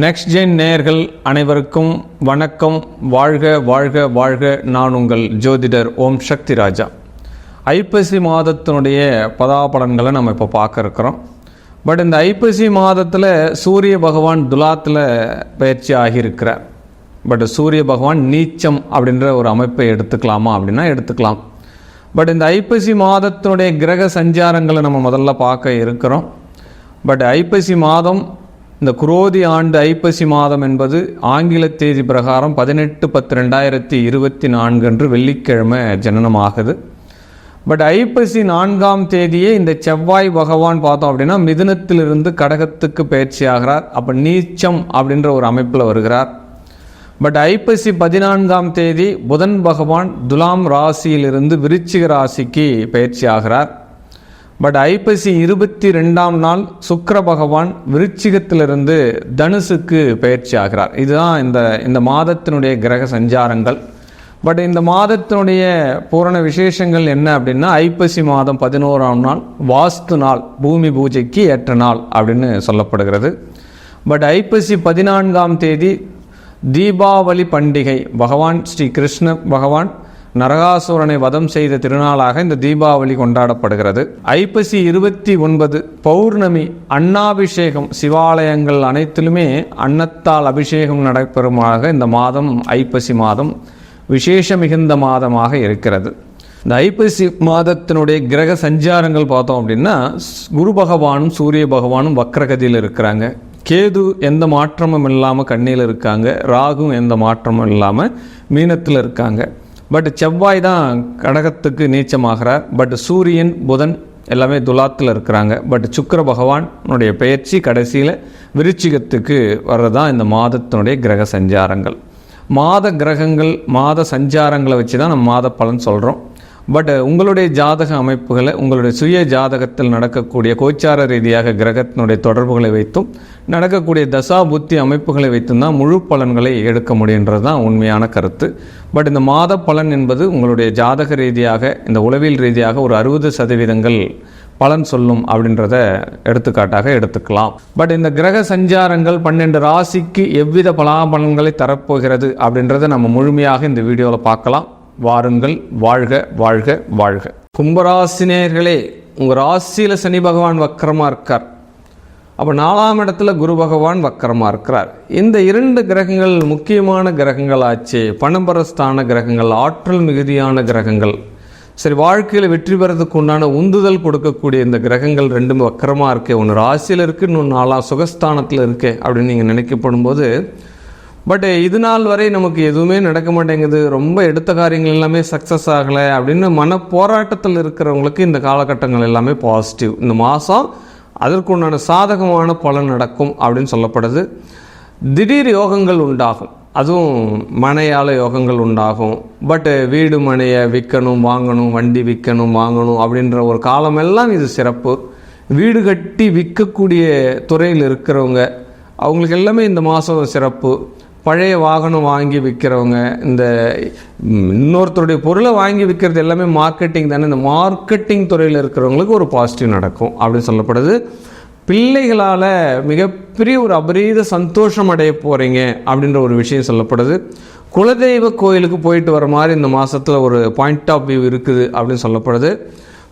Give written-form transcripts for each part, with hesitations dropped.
Next gen நேயர்கள் அனைவருக்கும் வணக்கம். வாழ்க வாழ்க வாழ்க. நான் உங்கள் ஜோதிடர் ஓம் சக்தி ராஜா. ஐப்பசி மாதத்தினுடைய பலாபலன்களை நம்ம இப்போ பார்க்க இருக்கிறோம். பட் இந்த ஐப்பசி மாதத்தில் சூரிய பகவான் துலாத்தில் பயிற்சி ஆகியிருக்கிறார். பட் சூரிய பகவான் நீச்சம் அப்படின்ற ஒரு அமைப்பை எடுத்துக்கலாமா அப்படின்னா எடுத்துக்கலாம். பட் இந்த ஐப்பசி மாதத்தினுடைய கிரக சஞ்சாரங்களை நம்ம முதல்ல பார்க்க இருக்கிறோம். பட் ஐப்பசி மாதம், இந்த குரோதி ஆண்டு ஐப்பசி மாதம் என்பது ஆங்கில தேதி பிரகாரம் 18/10/2024 அன்று வெள்ளிக்கிழமை ஜனனமாகுது. பட் ஐப்பசி 4ஆம் தேதியே இந்த செவ்வாய் பகவான் பார்த்தோம் அப்படின்னா மிதுனத்திலிருந்து கடகத்துக்கு பயிற்சி ஆகிறார். அப்போ நீச்சம் அப்படின்ற ஒரு அமைப்பில் வருகிறார். பட் ஐப்பசி 14ஆம் தேதி புதன் பகவான் துலாம் ராசியிலிருந்து விருச்சிக ராசிக்கு பயிற்சி ஆகிறார். பட் ஐப்பசி 22ஆம் நாள் சுக்கிர பகவான் விருச்சிகத்திலிருந்து தனுசுக்கு பயிற்சி ஆகிறார். இதுதான் இந்த மாதத்தினுடைய கிரக சஞ்சாரங்கள். பட் இந்த மாதத்தினுடைய பூரண விசேஷங்கள் என்ன அப்படின்னா, ஐப்பசி மாதம் 11ஆம் நாள் வாஸ்து நாள், பூமி பூஜைக்கு ஏற்ற நாள் அப்படின்னு சொல்லப்படுகிறது. பட் ஐப்பசி 14ஆம் தேதி தீபாவளி பண்டிகை. பகவான் ஸ்ரீ கிருஷ்ண பகவான் நரகாசுரனை வதம் செய்த திருநாளாக இந்த தீபாவளி கொண்டாடப்படுகிறது. ஐப்பசி 29 பௌர்ணமி, அன்னாபிஷேகம். சிவாலயங்கள் அனைத்திலுமே அன்னத்தால் அபிஷேகம் நடைபெறுமாக இந்த மாதம் ஐப்பசி மாதம் விசேஷ மிகுந்த மாதமாக இருக்கிறது. இந்த ஐப்பசி மாதத்தினுடைய கிரக சஞ்சாரங்கள் பார்த்தோம் அப்படின்னா, குரு பகவானும் சூரிய பகவானும் வக்ரகதியில் இருக்கிறாங்க. கேது எந்த மாற்றமும் இல்லாமல் கண்ணியில் இருக்காங்க. ராகும் எந்த மாற்றமும் இல்லாமல் மீனத்தில் இருக்காங்க. பட் செவ்வாய் தான் கடகத்துக்கு நீச்சமாகிறார். பட் சூரியன் புதன் எல்லாமே துலாத்தில் இருக்கிறாங்க. பட் சுக்கிர பகவானுடைய பெயர்ச்சி கடைசியில் விருச்சிகத்துக்கு வர்றதான் இந்த மாதத்தினுடைய கிரக சஞ்சாரங்கள். மாத கிரகங்கள் மாத சஞ்சாரங்களை வச்சு தான் நம்ம மாத பலன் சொல்கிறோம். பட் உங்களுடைய ஜாதக அமைப்புகளை, உங்களுடைய சுய ஜாதகத்தில் நடக்கக்கூடிய கோச்சார ரீதியாக கிரகத்தினுடைய தொடர்புகளை வைத்தும் நடக்கக்கூடிய தசா புத்தி அமைப்புகளை வைத்தும் தான் முழு பலன்களை எடுக்க முடியுன்றது தான் உண்மையான கருத்து. பட் இந்த மாத பலன் என்பது உங்களுடைய ஜாதக ரீதியாக, இந்த உளவியல் ரீதியாக ஒரு 60% பலன் சொல்லும் அப்படின்றத எடுத்துக்காட்டாக எடுத்துக்கலாம். பட் இந்த கிரக சஞ்சாரங்கள் 12 ராசிக்கு எவ்வித பலாபலன்களை தரப்போகிறது அப்படின்றத நம்ம முழுமையாக இந்த வீடியோவில் பார்க்கலாம். வாருங்கள். வாழ்க வாழ்க வாழ்க. கும்பராசினியர்களே, உங்கள் ராசியில் சனி பகவான் வக்கரமாக இருக்கார். அப்போ 4ஆம் இடத்துல குரு பகவான் வக்கரமாக இருக்கிறார். இந்த 2 கிரகங்கள் முக்கியமான கிரகங்கள் ஆச்சு. பணபரஸ்தான கிரகங்கள், ஆற்றல் மிகுதியான கிரகங்கள். சரி, வாழ்க்கையில் வெற்றி பெறதுக்கு உண்டான உந்துதல் கொடுக்கக்கூடிய இந்த கிரகங்கள் 2 வக்கரமாக இருக்கே. ஒன்று ராசியில் இருக்குது, இன்னொன்று 4ஆம் சுகஸ்தானத்தில் இருக்கே அப்படின்னு நீங்கள் நினைக்கப்படும் போது, பட் இது நாள் வரை நமக்கு எதுவுமே நடக்க மாட்டேங்குது, ரொம்ப எடுத்த காரியங்கள் எல்லாமே சக்ஸஸ் ஆகலை அப்படின்னு மன போராட்டத்தில் இருக்கிறவங்களுக்கு இந்த காலகட்டங்கள் எல்லாமே பாசிட்டிவ். இந்த மாதம் அதற்குண்டான சாதகமான பலன் நடக்கும் அப்படின்னு சொல்லப்படுது. திடீர் யோகங்கள் உண்டாகும், அதுவும் மனையால் யோகங்கள் உண்டாகும். பட் வீடு மனையை விற்கணும் வாங்கணும், வண்டி விற்கணும் வாங்கணும் அப்படின்ற ஒரு காலமெல்லாம் இது சிறப்பு. வீடு கட்டி விற்கக்கூடிய துறையில் இருக்கிறவங்க அவங்களுக்கு எல்லாமே இந்த மாதம் சிறப்பு. பழைய வாகனம் வாங்கி விற்கிறவங்க, இந்த இன்னொருத்தருடைய பொருளை வாங்கி விற்கிறது எல்லாமே மார்க்கெட்டிங் தானே. இந்த மார்க்கெட்டிங் துறையில் இருக்கிறவங்களுக்கு ஒரு பாசிட்டிவ் நடக்கும் அப்படின்னு சொல்லப்படுது. பிள்ளைகளால் மிகப்பெரிய ஒரு அபரீத சந்தோஷம் அடைய போகிறீங்க அப்படின்ற ஒரு விஷயம் சொல்லப்படுது. குலதெய்வ கோயிலுக்கு போயிட்டு வர மாதிரி இந்த மாதத்தில் ஒரு பாயிண்ட் ஆஃப் வியூ இருக்குது அப்படின்னு சொல்லப்படுது.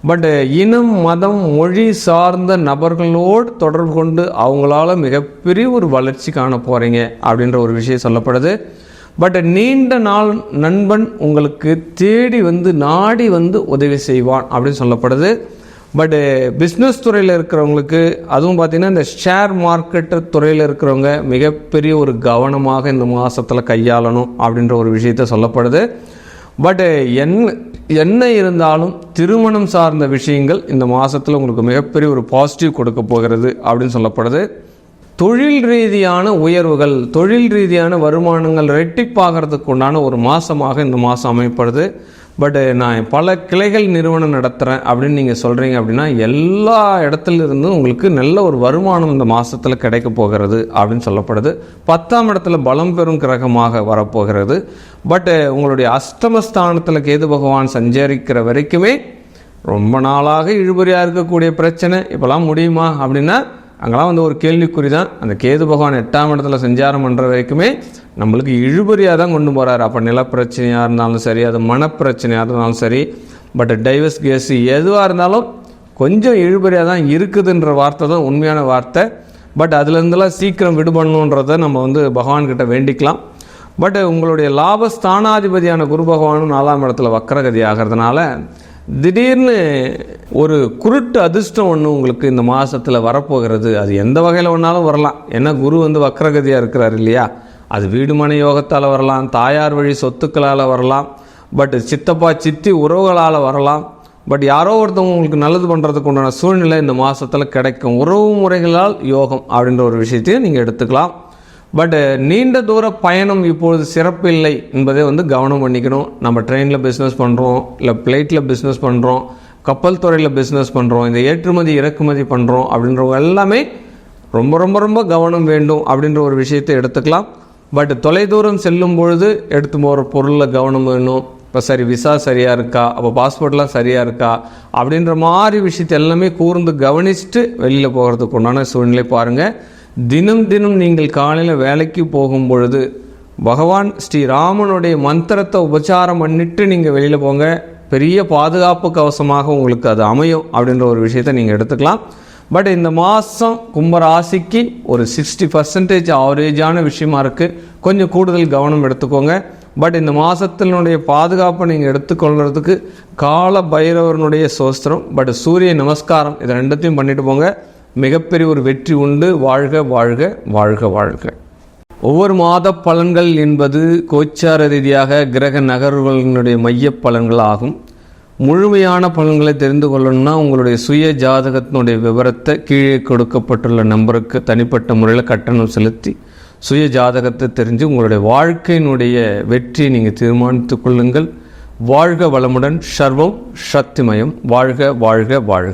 பட் இனம், மதம், மொழி சார்ந்த நபர்களோடு தொடர்பு கொண்டு அவங்களால மிகப்பெரிய ஒரு வளர்ச்சி காண போகிறீங்க அப்படின்ற ஒரு விஷயம் சொல்லப்படுது. பட் நீண்ட நாள் நண்பன் உங்களுக்கு தேடி வந்து நாடி வந்து உதவி செய்வான் அப்படின்னு சொல்லப்படுது. பட் பிஸ்னஸ் துறையில் இருக்கிறவங்களுக்கு, அதுவும் பார்த்திங்கன்னா இந்த ஷேர் மார்க்கெட்டு துறையில் இருக்கிறவங்க மிகப்பெரிய ஒரு கவனமாக இந்த மாதத்தில் கையாளணும் அப்படின்ற ஒரு விஷயத்த சொல்லப்படுது. பட் என்ன இருந்தாலும் திருமணம் சார்ந்த விஷயங்கள் இந்த மாதத்தில் உங்களுக்கு மிகப்பெரிய ஒரு பாசிட்டிவ் கொடுக்க போகிறது அப்படின்னு சொல்லப்படுது. தொழில் ரீதியான உயர்வுகள், தொழில் ரீதியான வருமானங்கள் ரெட்டிப்பாகிறதுக்கு உண்டான ஒரு மாதமாக இந்த மாதம் அமைப்படுது. பட் நான் பல கிளைகள் நிறுவனம் நடத்துகிறேன் அப்படின்னு நீங்கள் சொல்கிறீங்க அப்படின்னா எல்லா இடத்துல இருந்தும் உங்களுக்கு நல்ல ஒரு வருமானம் இந்த மாதத்தில் கிடைக்க போகிறது அப்படின்னு சொல்லப்படுது. 10ஆம் இடத்துல பலம் பெறும் கிரகமாக வரப்போகிறது. பட் உங்களுடைய அஷ்டமஸ்தானத்தில் கேது பகவான் சஞ்சரிக்கிற வரைக்குமே ரொம்ப நாளாக இழுபறியாக இருக்கக்கூடிய பிரச்சனை இப்போலாம் முடியுமா அப்படின்னா அங்கெல்லாம் வந்து ஒரு கேள்விக்குறி தான். அந்த கேது பகவான் 8ஆம் இடத்துல சஞ்சாரம் பண்ணுற வரைக்குமே நம்மளுக்கு இழுபறியாக தான் கொண்டு போகிறார். அப்போ நிலப்பிரச்சனையாக இருந்தாலும் சரி, அது மனப்பிரச்சனையாக இருந்தாலும் சரி, பட் டைவர்ஸ் கேஸு எதுவாக இருந்தாலும் கொஞ்சம் இழுபறியாக தான் இருக்குதுன்ற வார்த்தை தான் உண்மையான வார்த்தை. பட் அதுலேருந்துலாம் சீக்கிரம் விடுபடணுன்றதை நம்ம வந்து பகவான்கிட்ட வேண்டிக்கலாம். பட் உங்களுடைய லாபஸ்தானாதிபதியான குரு பகவானும் 4ஆம் இடத்துல வக்ரகதி ஆகிறதுனால திடீர்னு ஒரு குருட்டு அதிர்ஷ்டம் ஒன்று உங்களுக்கு இந்த மாதத்தில் வரப்போகிறது. அது எந்த வகையில் ஒன்றாலும் வரலாம். ஏன்னா குரு வந்து வக்ரகதியாக இருக்கிறார் இல்லையா. அது வீடு மனை யோகத்தால் வரலாம், தாயார் வழி சொத்துக்களால் வரலாம், பட் சித்தப்பா சித்தி உறவுகளால் வரலாம். பட் யாரோ ஒருத்தவங்க உங்களுக்கு நல்லது பண்ணுறதுக்கு உண்டான சூழ்நிலை இந்த மாதத்தில் கிடைக்கும். உறவு முறைகளால் யோகம் அப்படின்ற ஒரு விஷயத்தையும் நீங்கள் எடுத்துக்கலாம். பட் நீண்ட தூர பயணம் இப்பொழுது சிறப்பு இல்லை என்பதை வந்து கவனம் பண்ணிக்கணும். நம்ம ட்ரெயினில் பிஸ்னஸ் பண்ணுறோம், இல்லை ஃப்ளைட்டில் பிஸ்னஸ் பண்ணுறோம், கப்பல் துறையில் பிஸ்னஸ் பண்ணுறோம், இந்த ஏற்றுமதி இறக்குமதி பண்ணுறோம் அப்படின்றவங்க எல்லாமே ரொம்ப ரொம்ப ரொம்ப கவனம் வேண்டும் அப்படின்ற ஒரு விஷயத்தை எடுத்துக்கலாம். பட் தொலைதூரம் செல்லும் பொழுது எடுத்து போகிற பொருளில் கவனம் வேணும். இப்போ சரி விசா சரியாக இருக்கா, அப்போ பாஸ்போர்ட்லாம் சரியாக இருக்கா அப்படின்ற மாதிரி விஷயத்தை எல்லாமே கூர்ந்து கவனிச்சுட்டு வெளியில் போகிறதுக்கு உண்டான சூழ்நிலை பாருங்கள். தினம் தினம் நீங்கள் காலையில் வேலைக்கு போகும் பொழுது பகவான் ஸ்ரீராமனுடைய மந்திரத்தை உபச்சாரம் பண்ணிட்டு நீங்கள் வெளியில் போங்க. பெரிய பாதுகாப்பு கவசமாக உங்களுக்கு அது அமையும் அப்படின்ற ஒரு விஷயத்தை நீங்கள் எடுத்துக்கலாம். பட் இந்த மாதம் கும்பராசிக்கு ஒரு 60% ஆவரேஜான விஷயமா இருக்குது. கொஞ்சம் கூடுதல் கவனம் எடுத்துக்கோங்க. பட் இந்த மாதத்தினுடைய பாதுகாப்பை நீங்கள் எடுத்துக்கொள்கிறதுக்கு கால பைரவனுடைய சோஸ்திரம், பட் சூரிய நமஸ்காரம், இதை ரெண்டத்தையும் பண்ணிட்டு போங்க. மிகப்பெரிய ஒரு வெற்றி உண்டு. வாழ்க வாழ்க வாழ்க வாழ்க. ஒவ்வொரு மாத பலன்கள் என்பது கோச்சார ரீதியாக கிரக நகர்வுகளினுடைய மைய பலன்கள் ஆகும். முழுமையான பலன்களை தெரிந்து கொள்ளணும்னா உங்களுடைய சுய ஜாதகத்தினுடைய விவரத்தை கீழே கொடுக்கப்பட்டுள்ள நம்பருக்கு தனிப்பட்ட முறையில் கட்டணம் செலுத்தி சுய ஜாதகத்தை தெரிஞ்சு உங்களுடைய வாழ்க்கையினுடைய வெற்றியை நீங்கள் தீர்மானித்துக் கொள்ளுங்கள். வாழ்க வளமுடன். சர்வம் சக்திமயம். வாழ்க வாழ்க வாழ்க.